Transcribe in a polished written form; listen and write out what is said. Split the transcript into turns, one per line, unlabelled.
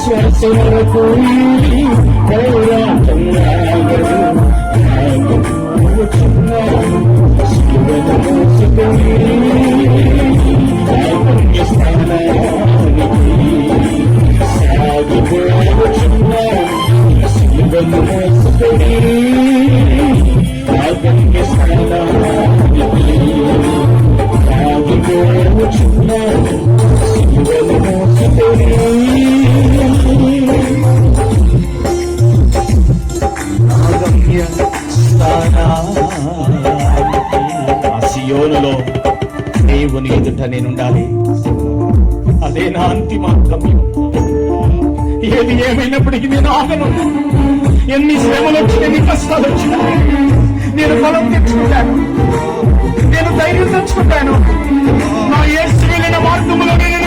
శ్వాస వరకు పోరాటం సియోనులో దేవుని ఎదుట నేనుండాలి. అదే నా అంతిమ గమ్యం. ఏది ఏమైనప్పటికీ నేను ఆగను. ఎన్ని శ్రమలు వచ్చినా, ఎన్ని కష్టాలు వచ్చినా నేను బలం తెచ్చుకుంటాను, నేను ధైర్యం తెచ్చుకుంటాను. నా యేసు వెళ్ళిన మార్గంలో నేను